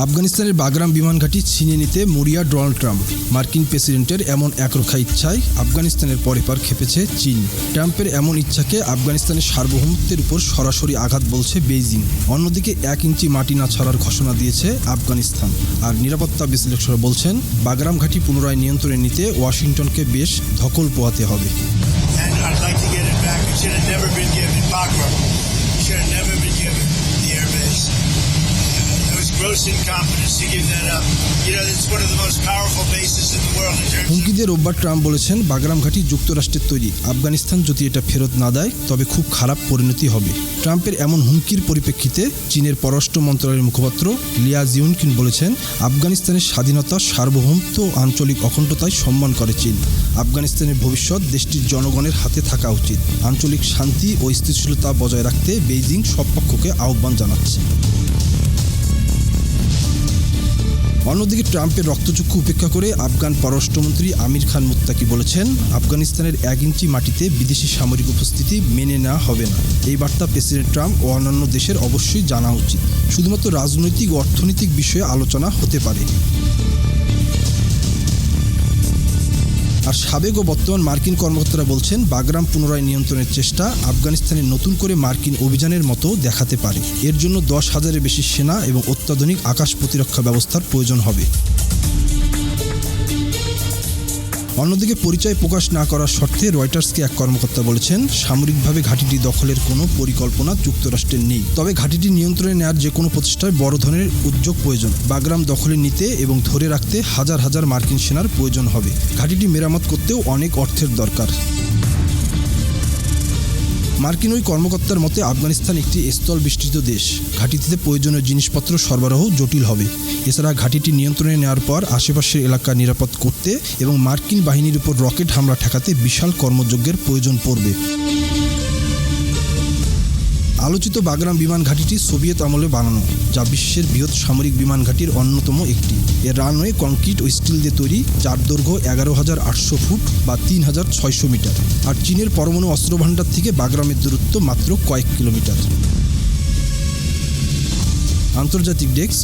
আফগানিস্তানের বাগরাম বিমান ঘাঁটি ছিনিয়ে নিতে মরিয়া ডোনাল্ড ট্রাম্প। মার্কিন প্রেসিডেন্টের এমন একরক্ষা ইচ্ছায় আফগানিস্তানের পরের খেপেছে চীন। ট্রাম্পের এমন ইচ্ছাকে আফগানিস্তানের সার্বভৌমত্বের উপর সরাসরি আঘাত বলছে বেইজিং। অন্যদিকে 1 ইঞ্চি মাটি না ছাড়ার ঘোষণা দিয়েছে আফগানিস্তান। আর নিরাপত্তা বিশ্লেষকরা বলছেন, বাগরাম ঘাঁটি পুনরায় নিয়ন্ত্রণে নিতে ওয়াশিংটনকে বেশ ধকল পোহাতে হবে। হুমকি দিয়ে রোববার ট্রাম্প বলেছেন, বাগরাম ঘাঁটি যুক্তরাষ্ট্রের তৈরি। আফগানিস্তান যদি এটা ফেরত না দেয় তবে খুব খারাপ পরিণতি হবে। ট্রাম্পের এমন হুমকির পরিপ্রেক্ষিতে চীনের পররাষ্ট্র মন্ত্রণালয়ের মুখপাত্র লিয়া জিউনকিন বলেছেন, আফগানিস্তানের স্বাধীনতা, সার্বভৌমত্ব ও আঞ্চলিক অখণ্ডতায় সম্মান করে চীন। আফগানিস্তানের ভবিষ্যৎ দেশটির জনগণের হাতে থাকা উচিত। আঞ্চলিক শান্তি ও স্থিতিশীলতা বজায় রাখতে বেইজিং সব পক্ষকে আহ্বান জানাচ্ছে। অন্যদিকে ট্রাম্পের রক্তচক্ষু উপেক্ষা করে আফগান পররাষ্ট্রমন্ত্রী আমির খান মুত্তাকি বলেছেন, আফগানিস্তানের 1 ইঞ্চি মাটিতে বিদেশি সামরিক উপস্থিতি মেনে নেওয়া হবে না। এই বার্তা প্রেসিডেন্ট ট্রাম্প ও অন্যান্য দেশের অবশ্যই জানা উচিত। শুধুমাত্র রাজনৈতিক ও অর্থনৈতিক বিষয়ে আলোচনা হতে পারে। আর সাবেক ও বর্তমান মার্কিন কর্মকর্তারা বলছেন, বাগরাম পুনরায় নিয়ন্ত্রণের চেষ্টা আফগানিস্তানে নতুন করে মার্কিন অভিযানের মতো দেখাতে পারে। এর জন্য 10,000-এর বেশি সেনা এবং অত্যাধুনিক আকাশ প্রতিরক্ষা ব্যবস্থার প্রয়োজন হবে। অন্যদিকে পরিচয় প্রকাশ না করার শর্তে রয়টার্সকে এক কর্মকর্তা বলেছেন, সামরিকভাবে ঘাঁটিটি দখলের কোনো পরিকল্পনা যুক্তরাষ্ট্রের নেই। তবে ঘাঁটিটি নিয়ন্ত্রণে নেওয়ার যে কোনো প্রচেষ্টায় বড় ধরনের উদ্যোগ প্রয়োজন। বাগরাম দখলে নিতে এবং ধরে রাখতে হাজার হাজার মার্কিন সেনার প্রয়োজন হবে। ঘাঁটিটি মেরামত করতেও অনেক অর্থের দরকার। মার্কিন ওই কর্মকর্তার মতে, আফগানিস্তান একটি স্থল বিস্তৃত দেশ। ঘাঁটিতে প্রয়োজনীয় জিনিসপত্র সরবরাহ জটিল হবে। এছাড়া ঘাঁটিটি নিয়ন্ত্রণে নেওয়ার পর আশেপাশের এলাকা নিরাপদ করতে এবং মার্কিন বাহিনীর উপর রকেট হামলা ঠেকাতে বিশাল কর্মযজ্ঞের প্রয়োজন পড়বে। আলোচিত বাগরাম বিমান ঘাঁটিটি সোভিয়েত আমলে বানানো, যা বিশ্বের বৃহৎ সামরিক বিমান ঘাঁটির অন্যতম একটি। এর রানওয়ে কংক্রিট ও স্টিল দিয়ে তৈরি, যার দৈর্ঘ্য 11,800 ফুট বা 3,600 মিটার। আর চীনের পরমাণু অস্ত্রভাণ্ডার থেকে বাগরামের দূরত্ব মাত্র কয়েক কিলোমিটার। আন্তর্জাতিক ডেস্ক।